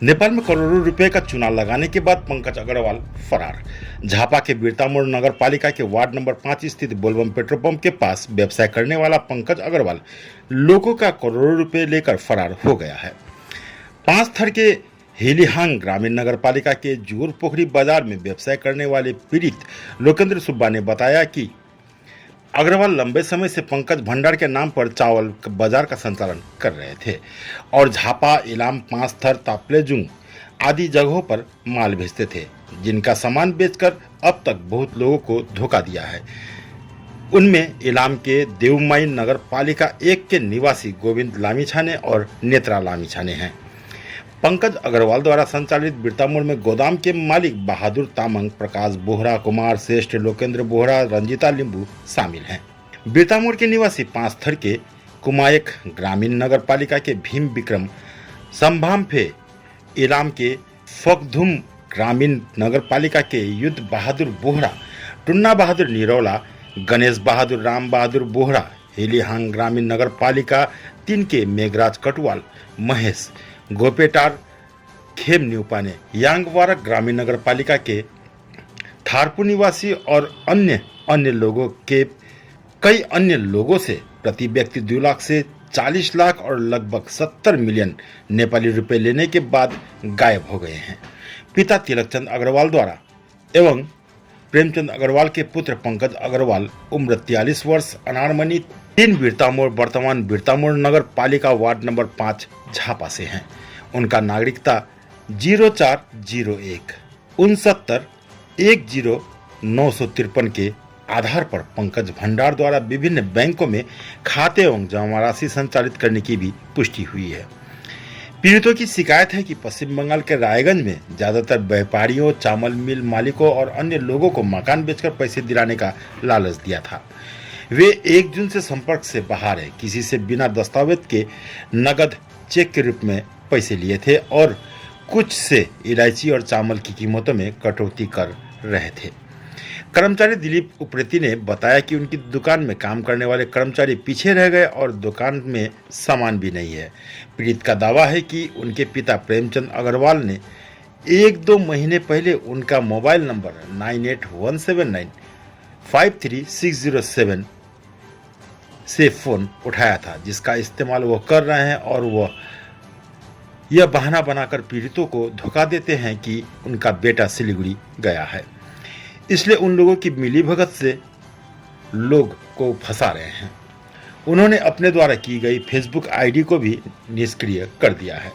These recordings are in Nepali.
नेपाल में करोड़ों रुपए का चूना लगाने के बाद पंकज अग्रवाल फरार। झापा के बिरतामोड़ नगर पालिका के वार्ड नंबर 5 स्थित बोलबम पेट्रोल पंप के पास व्यवसाय करने वाला पंकज अग्रवाल लोगों का करोड़ों रुपए लेकर फरार हो गया है। पांचथर के हेलीहांग ग्रामीण नगर पालिका के जोर पोखरी बाजार में व्यवसाय करने वाले पीड़ित लोकेंद्र सुब्बा ने बताया कि अग्रवाल लंबे समय से पंकज भंडार के नाम पर चावल बाजार का संचालन कर रहे थे और झापा, इलाम, पांचथर, तापलेजुंग आदि जगहों पर माल भेजते थे, जिनका सामान बेचकर अब तक बहुत लोगों को धोखा दिया है। उनमें इलाम के देवमाई नगर पालिका 1 के निवासी गोविंद लामीछाने और नेत्रा लामीछाने हैं। पंकज अग्रवाल द्वारा संचालित बिरतामोड़ में गोदाम के मालिक बहादुर तामंग, प्रकाश बोहरा, कुमार श्रेष्ठ, लोकेंद्र बोहरा, रंजिता लिंबू शामिल हैं। बिरतामोड़ के निवासी पांचथर के कुमायक ग्रामीण नगर पालिका के भीम विक्रम, संभामफे इलाम के फकधुम ग्रामीण नगर पालिका के युद्ध बहादुर बोहरा, टुन्ना बहादुर निरौला, गणेश बहादुर, राम बहादुर बोहरा, हेलीहांग ग्रामीण नगर पालिका 3 के मेघराज कटवाल, महेश गोपेटार, खेम न्यूपाने, यांगवारक ग्रामीण नगर पालिका के थारपू निवासी और अन्य लोगों के कई अन्य लोगों से प्रति व्यक्ति 2 लाख से 40 लाख और लगभग 70 मिलियन नेपाली रुपए लेने के बाद गायब हो गए हैं। पिता तिलकचंद अग्रवाल द्वारा एवं प्रेमचंद अग्रवाल के पुत्र पंकज अग्रवाल उम्र 43 वर्ष, अनारमनी, 3 बिरतामोड़, वर्तमान बिरतामोड़ नगर पालिका वार्ड नंबर 5 झापा से हैं। उनका नागरिकता 0401 69 10 953 के आधार पर पंकज भंडार द्वारा विभिन्न बैंकों में खाते एवं जमा राशि संचालित करने की भी पुष्टि हुई है। पीड़ितों की शिकायत है कि पश्चिम बंगाल के रायगंज में ज्यादातर व्यापारियों, चावल मिल मालिकों और अन्य लोगों को मकान बेचकर पैसे दिलाने का लालच दिया था। वे 1 जून से संपर्क से बाहर है, किसी से बिना दस्तावेज के नगद चेक के रूप में पैसे लिए थे और कुछ से इलायची और चावल की कीमतों में कटौती कर रहे थे। कर्मचारी दिलीप उप्रेती ने बताया कि उनकी दुकान में काम करने वाले कर्मचारी पीछे रह गए और दुकान में सामान भी नहीं है। पीड़ित का दावा है कि उनके पिता प्रेमचंद अग्रवाल ने 1-2 महीने पहले उनका मोबाइल नंबर 9817953607 से फोन उठाया था, जिसका इस्तेमाल वो कर रहे हैं और वह यह बहाना बनाकर पीड़ितों को धोखा देते हैं कि उनका बेटा सिलीगुड़ी गया है, इसलिए उन लोगों की मिलीभगत से लोग को फंसा रहे हैं। उन्होंने अपने द्वारा की गई फेसबुक आईडी को भी निष्क्रिय कर दिया है।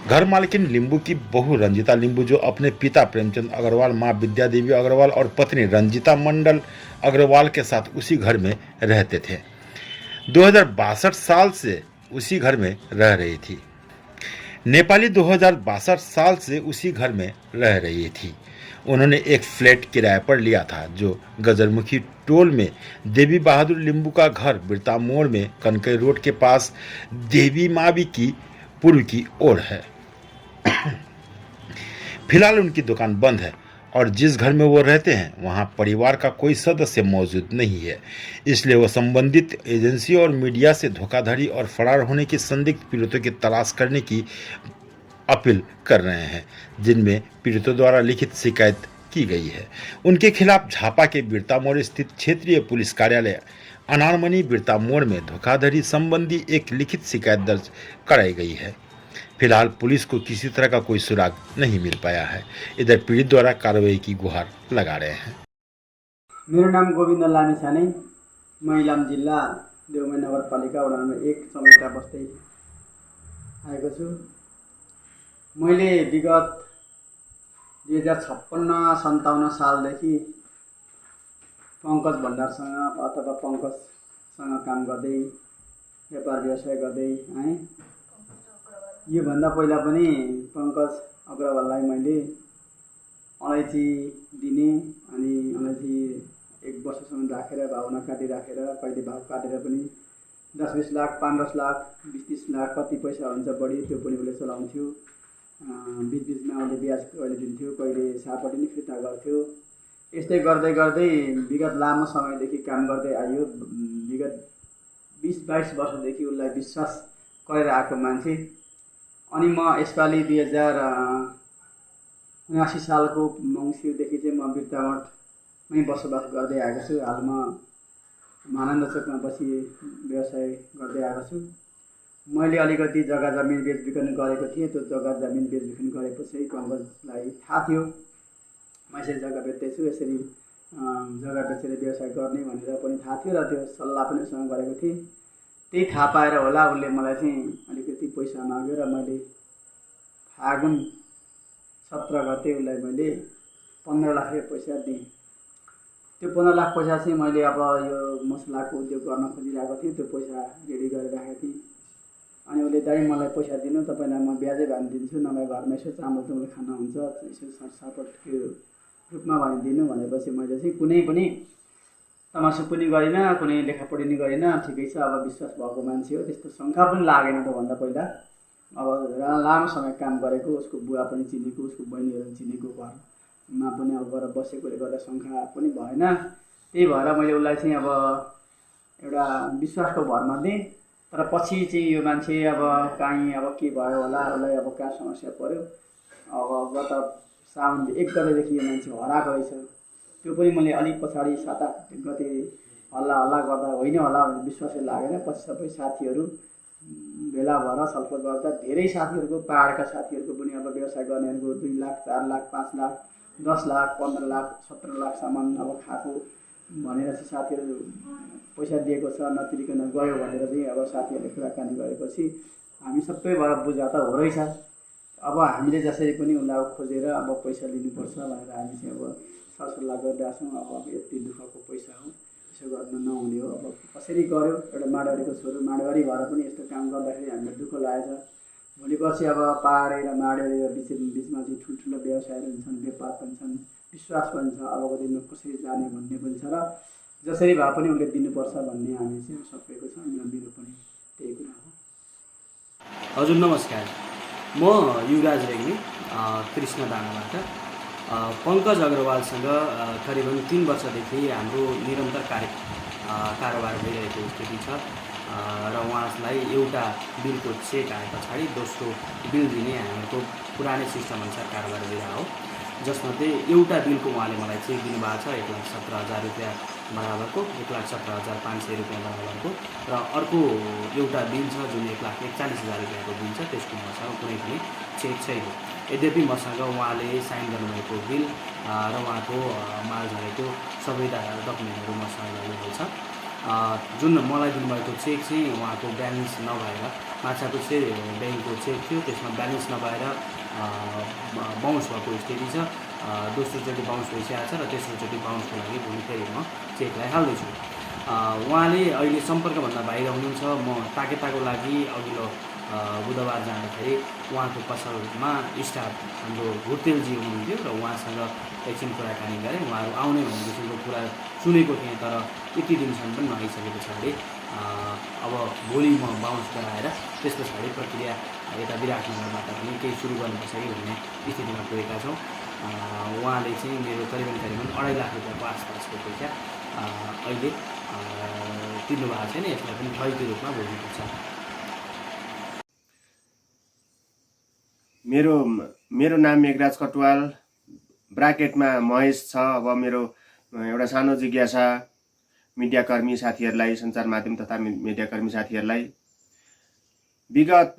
घर मालकिन लिंबू की बहू रंजिता लिंबू, जो अपने पिता प्रेमचंद अग्रवाल, मां विद्या देवी अग्रवाल और पत्नी रंजिता मंडल अग्रवाल के साथ उसी घर में रहते थे, 2062 साल से उसी घर में रह रही थी। नेपाली 2062 साल से उसी घर में रह रही थी। उन्होंने एक फ्लैट किराए पर लिया था, जो गजरमुखी टोल में देवी बहादुर लिंबू का घर बिरतामोड़ में कनकई रोड के पास देवी मावी की पूर्व की ओर है। फिलहाल उनकी दुकान बंद है और जिस घर में वो रहते हैं वहां परिवार का कोई सदस्य मौजूद नहीं है, इसलिए वो संबंधित एजेंसी और मीडिया से धोखाधड़ी और फरार होने की संदिग्ध पीड़ितों की तलाश करने की अपील कर रहे हैं, जिनमें पीड़ितों द्वारा लिखित शिकायत की गई है। उनके खिलाफ झापा के बिरतामोड़ स्थित क्षेत्रीय पुलिस कार्यालय अनारमनी बिरतामोड़ में धोखाधड़ी संबंधी एक लिखित शिकायत दर्ज कराई गई है। फिलहाल पुलिस को किसी तरह का कोई सुराग नहीं मिल पाया है। इधर पीड़ित द्वारा कार्रवाई की गुहार लगा रहे हैं। मेरो नाम गोविंद लामिछाने, म इलाम जिल्ला देवमाई नगरपालिका वडा नम्बर 1 समेतमा बस्दै आएको छु। मैले विगत 2056-57 सालदेखि पंकज भण्डारसँग अथवा पंकजसँग काम गर्दै व्यापार व्यवसाय गर्दै आएँ। योभन्दा पहिला पनि पंकज अग्रवाललाई मैले अलैँची दिने अनि अलैँची 1 वर्षसम्म राखेर भावना काटिराखेर कहिले भाव काटेर पनि 10-20 लाख, 5-10 लाख, 20-30 लाख कति पैसा हुन्छ बढी त्यो पनि उसले चलाउँथ्यो। बीचबीचमा उसले ब्याज कहिले दिन्थ्यो, कहिले सापट्टि नै फिर्ता गर्थ्यो। यस्तै गर्दै गर्दै विगत लामो समयदेखि काम गर्दै आयो। विगत 20-22 वर्षदेखि उसलाई विश्वास गरेर आएको मान्छे अनि म यसपालि 2079 सालको मङ्सिरदेखि चाहिँ म बिर्तामठमै बसोबास गर्दै आएको छु। हाल म महानन्द चोकमा बसी व्यवसाय गर्दै आएको छु। मैले अलिकति जग्गा जमिन बेचबिखन गरेको थिएँ। त्यो जग्गा जमिन बेचबिखन गरेपछि पङ्कजलाई थाहा थियो म यसरी जग्गा बेच्दैछु, यसरी जग्गा बेचेर व्यवसाय गर्ने भनेर पनि थाहा थियो र त्यो सल्लाह पनि उसँग गरेको थिएँ। त्यही थाहा पाएर होला उसले मलाई चाहिँ अलिकति पैसा माग्यो र मैले फागुन 17 गते उसलाई मैले 15 लाख रुपियाँ पैसा दिएँ। त्यो 15 लाख पैसा चाहिँ मैले अब यो मसलाको उद्योग गर्न खोजिरहेको थिएँ, त्यो पैसा रेडी गरेर राखेको थिएँ। अनि उसले दाइ मलाई पैसा दिनु, तपाईँलाई म ब्याजै भए दिन्छु, नभए घरमा यसो चामल तुमल खाना हुन्छ, यसो सरसफटको रूपमा भनिदिनु भनेपछि मैले चाहिँ कुनै पनि तमासु पनि गरिनँ, कुनै लेखापढी नि गरिनँ। ठिकै छ, अब विश्वास भएको मान्छे हो, त्यस्तो शङ्का पनि लागेन त्योभन्दा पहिला। अब लामो समय काम गरेको, उसको बुवा पनि चिनेको, उसको बहिनीहरू चिनेको, घरमा पनि अब गएर बसेकोले गर्दा शङ्का पनि भएन। त्यही भएर मैले उसलाई चाहिँ अब एउटा विश्वासको भरमा दिएँ। तर पछि चाहिँ यो मान्छे अब कहीँ अब के भयो होला, उसलाई अब कहाँ समस्या पऱ्यो, अब गत साउन 1 गतेदेखि यो मान्छे हराएको रहेछ। त्यो पनि मैले अलिक पछाडि 7-8 गते हल्ला गर्दा होइन होला भन्ने विश्वासै लागेन। पछि सबै साथीहरू भेला भएर छलफल गर्दा धेरै साथीहरूको, पाहाडका साथीहरूको पनि अब व्यवसाय गर्नेहरूको 2 लाख, 4 लाख, 5 लाख, 10 लाख, 15 लाख, 17 लाखसम्म अब खाएको भनेर चाहिँ साथीहरू पैसा दिएको छ, नतिरिकन गयो भनेर चाहिँ अब साथीहरूले कुराकानी गरेपछि हामी सबैबाट बुझा त हो रहेछ। अब हामीले जसरी पनि उसलाई खोजेर अब पैसा लिनुपर्छ भनेर हामी चाहिँ अब सरसल्लाह गरिरहेको छौँ। अब यति दुःखको पैसा हो, यसो गर्न नहुने हो। अब कसरी गर्यो, एउटा माडवारीको छोरो, माडवारी भएर पनि यस्तो काम गर्दाखेरि हामीलाई दुःख लागेछ। भोलिपर्सि अब पहाडे र माडवारी बिचमा चाहिँ ठुल्ठुलो व्यवसायहरू छन्, व्यापार पनि छन्, विश्वास पनि छ, अबको दिनमा कसरी जाने भन्ने पनि छ र जसरी भए पनि उसले दिनुपर्छ भन्ने हामी चाहिँ सकेको छ। मेरो पनि त्यही कुरा हो। हजुर नमस्कार, म युवराज रेग्मी कृष्ण दानाबाट। पङ्कज अग्रवालसँग करिबन 3 वर्षदेखि हाम्रो निरन्तर कारोबार भइरहेको स्थिति छ र उहाँलाई एउटा बिलको चेक आए पछाडि दोस्रो बिल दिने हाम्रो पुरानै सिस्टम अनुसार कारोबार भइरहेको हो, जसमध्ये एउटा बिलको उहाँले मलाई चेक दिनुभएको छ 1,17,000 रुपियाँ बराबरको, 1,17,500 रुपियाँ बराबरको, र अर्को एउटा बिल छ जुन 1,41,000 रुपियाँको बिल छ, त्यसको मसँग कुनै पनि चेक छैन। यद्यपि मसँग उहाँले साइन गर्नुभएको बिल र उहाँको माल झरेको सबै डकुमेन्टहरू मसँग रहेको छ। जुन मलाई दिनुभएको चेक चाहिँ उहाँको ब्यालेन्स नभएर, माछाको चाहिँ ब्याङ्कको चेक थियो, त्यसमा ब्यालेन्स नभएर बाउन्स भएको स्थिति छ। दोस्रोचोटि बाउन्स भइसकेको छ र तेस्रोचोटि बाउन्सको लागि भोलि फेरि म चेकलाई हाल्दैछु। उहाँले अहिले सम्पर्कभन्दा बाहिर हुनुहुन्छ। म ताकेताको लागि अघिल्लो बुधबार जाँदाखेरि उहाँको पसलमा स्टाफ हाम्रो भुटेलजी हुनुहुन्थ्यो र उहाँसँग एकछिन कुराकानी गरेँ। उहाँहरू आउने भन्ने किसिमको कुरा सुनेको थिएँ, तर यति दिनसम्म पनि नआइसके पछाडि अब भोलि म बाउन्स गराएर त्यस पछाडि प्रक्रिया यता विराटनगरबाट पनि केही सुरु गर्नुपर्छ कि भन्ने स्थितिमा पुगेका छौँ। उहाँले चाहिँ मेरो करिबन 2.5 लाख रुपियाँको आसपासको पैसा अहिले तिर्नुभएको छैन। यसलाई पनि ठगीको रूपमा बुझ्नुपर्छ। मेरो नाम मेघराज कटुवाल, ब्राकेटमा महेश छ। अब मेरो एउटा सानो जिज्ञासा मिडियाकर्मी साथीहरूलाई, सञ्चार माध्यम तथा मिडियाकर्मी साथीहरूलाई, विगत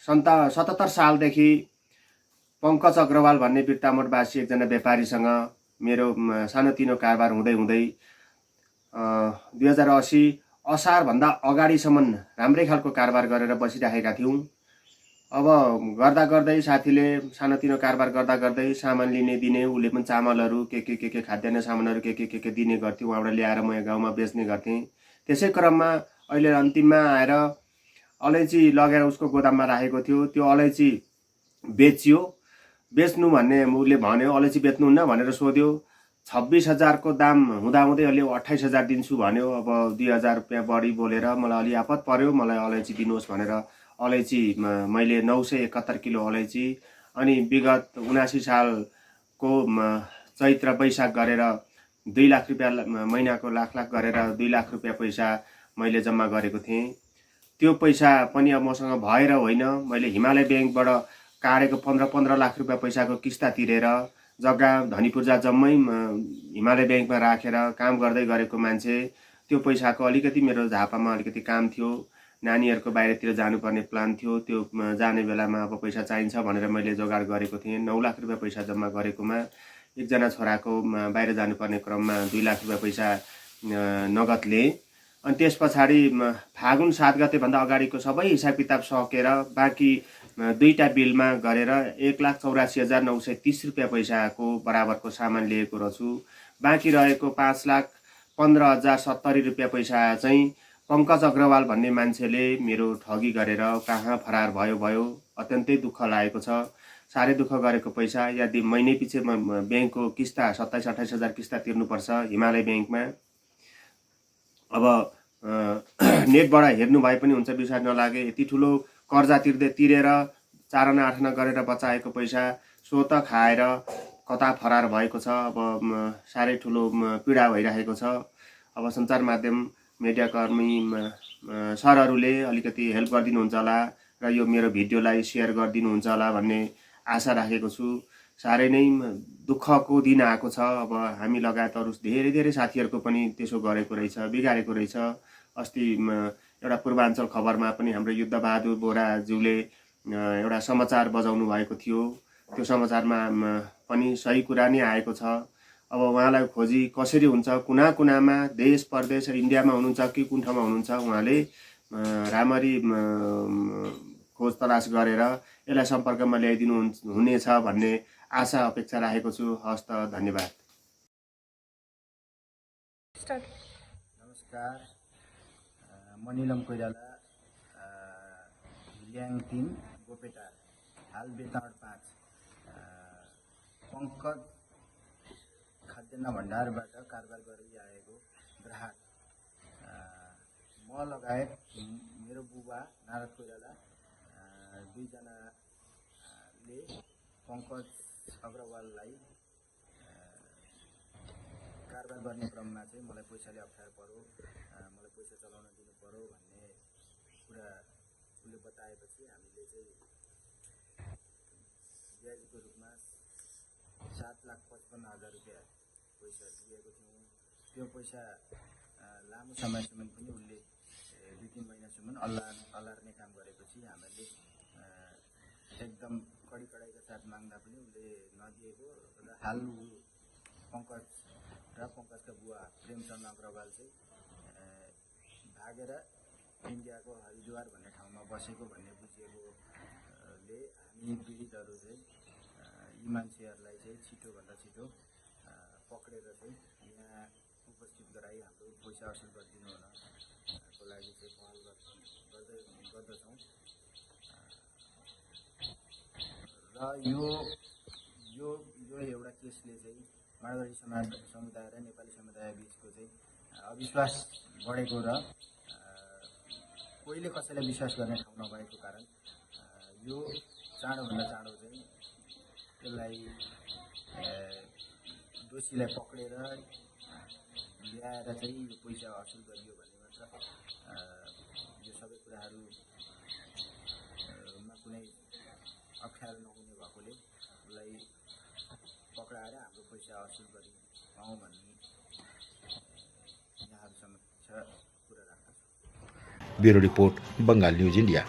77 सालदेखि पङ्कज अग्रवाल भन्ने बिर्तामोडवासी एकजना व्यापारीसँग मेरो सानोतिनो कारोबार हुँदै 2080 असारभन्दा अगाडिसम्म राम्रै खालको कारोबार गरेर बसिराखेका थियौँ। अब गर्दा गर्दै साथीले सानोतिनो कारोबार गर्दा गर्दै सामान लिने दिने, उसले पनि चामलहरू के खाद्यान्न सामानहरू के दिने गर्थ्यो, उहाँबाट ल्याएर म गाउँमा बेच्ने गर्थेँ। त्यसै क्रममा अहिले अन्तिममा आएर अलैँची लगेर उसको गोदाममा राखेको थियो। त्यो अलैँची बेच्यो। बेच्नु भन्ने उसले भन्यो, अलैँची बेच्नुहुन्न भनेर सोध्यो। 26,000 को दाम हुँदाहुँदै अहिले 28,000 दिन्छु भन्यो। अब 2,000 रुपियाँ बढी बोलेर मलाई अलि आपत पर्यो। मलाई अलैँची दिनुहोस् भनेर अलैँची मैले 971 किलो अलैँची, अनि विगत 79 सालको चैत्र वैशाख गरेर 2 लाख रुपियाँ महिनाको लाख गरेर 2 लाख रुपियाँ पैसा मैले जम्मा गरेको थिएँ। त्यो पैसा पनि अब मसँग भएर होइन, मैले हिमालय ब्याङ्कबाट काटेको 15 लाख रुपियाँ पैसाको किस्ता तिरेर जग्गा धनी पूर्जा जम्मै हिमालय ब्याङ्कमा राखेर काम गर्दै गरेको मान्छे। त्यो पैसाको अलिकति मेरो झापामा अलिकति काम थियो, नानीहरूको बाहिरतिर जानुपर्ने प्लान थियो, त्यो जाने बेलामा अब पैसा चाहिन्छ भनेर मैले जोगाड गरेको थिएँ। 9 लाख रुपियाँ पैसा जम्मा गरेकोमा एकजना छोराको बाहिर जानुपर्ने क्रममा 2 लाख रुपियाँ पैसा नगद लिएँ। अनि त्यस पछाडि फागुन 7 गतेभन्दा अगाडिको सबै हिसाब किताब सकेर बाँकी 2टा बिलमा गरेर 1,84,930 रुपियाँ पैसाको बराबरको सामान लिएको रहेछु। बाँकी रहेको 5,15,070 रुपियाँ पैसा चाहिँ पङ्कज अग्रवाल भन्ने मान्छेले मेरो ठगी गरेर कहाँ फरार भयो। अत्यन्तै दुःख लागेको छ। साह्रै दुःख गरेको पैसा, यदि महिनै पछि ब्याङ्कको किस्ता 27-28 हजार किस्ता तिर्नुपर्छ हिमालय ब्याङ्कमा। अब नेटबाट हेर्नु भए पनि हुन्छ, विश्वास नलागे। यति ठुलो कर्जा तिरेर 4 आना 8 आना गरेर बचाएको पैसा स्वत खाएर कता फरार भएको छ। अब साह्रै ठुलो पीडा भइरहेको छ। अब सञ्चार माध्यम मिडियाकर्मी सरहरूले अलिकति हेल्प गरिदिनुहुन्छ होला र यो मेरो भिडियोलाई सेयर गरिदिनुहुन्छ होला भन्ने आशा राखेको छु। साह्रै नै दुःखको दिन आएको छ। अब हामी लगायत अरू धेरै साथीहरूको पनि त्यसो गरेको रहेछ, बिगारेको रहेछ। अस्ति एउटा पूर्वाञ्चल खबरमा पनि हाम्रो युद्धबहादुर बोराज्यूले एउटा समाचार बजाउनु भएको थियो। त्यो समाचारमा पनि सही कुरा नै आएको छ। अब उहाँलाई खोजी कसरी हुन्छ, कुना कुनामा देश परदेश इन्डियामा हुनुहुन्छ कि कुन ठाउँमा हुनुहुन्छ, उहाँले राम्ररी खोज तलास गरेर यसलाई सम्पर्कमा ल्याइदिनु हुनेछ भन्ने आशा अपेक्षा राखेको छु। हस्त, धन्यवाद। नमस्कार, म निलम कोइराला, ल्याङ 3 गोपेटार, हाल बेताड 5 पङ्कज खाद्यान्न भण्डारबाट कारबार गरिआएको ग्राहक। म लगायत मेरो बुबा नारद कोइराला 2 जनाले पङ्कज अग्रवाललाई कारबार गर्ने क्रममा चाहिँ मलाई पैसाले अप्ठ्यारो पर्यो, मलाई पैसा चलाउन दिनु पर्यो भन्ने कुरा उसले बताएपछि हामीले चाहिँ ब्याजको रूपमा 7,55,000 रुपियाँ पैसा दिएको थियौँ। त्यो पैसा लामो समयसम्म पनि उसले 2-3 महिनासम्म अल्लार्ने काम गरेपछि हामीले एकदम कडाइका साथ माग्दा पनि उसले नदिएको र हाल पङ्कज र पङ्कजका बुवा प्रेमचन्द्र अग्रवाल चाहिँ भागेर इन्डियाको हरिद्वार भन्ने ठाउँमा बसेको भन्ने बुझिएकोले हामी पीडितहरू चाहिँ यी मान्छेहरूलाई चाहिँ छिटोभन्दा छिटो पक्रेर चाहिँ यहाँ उपस्थित गराई हाम्रो पैसा असुल गरिदिनु हुनको लागि चाहिँ पहल गर्दछौँ। र यो एउटा केसले चाहिँ माडवाडी समुदाय र नेपाली समुदाय बिचको चाहिँ अविश्वास बढेको र कोहीले कसैलाई विश्वास गर्ने ठाउँ नभएको कारण यो चाँडोभन्दा चाँडो चाहिँ त्यसलाई दोषीलाई पक्रेर ल्याएर चाहिँ यो पैसा असुल गरियो भन्ने मात्र यो सबै कुराहरूमा कुनै अप्ठ्यारो नहुने भएकोले उसलाई पक्राएर हाम्रो पैसा असुल गरी पाऊँ भन्ने यहाँहरू समक्ष कुरा राख्दछु। Bureau report, Bengal news India.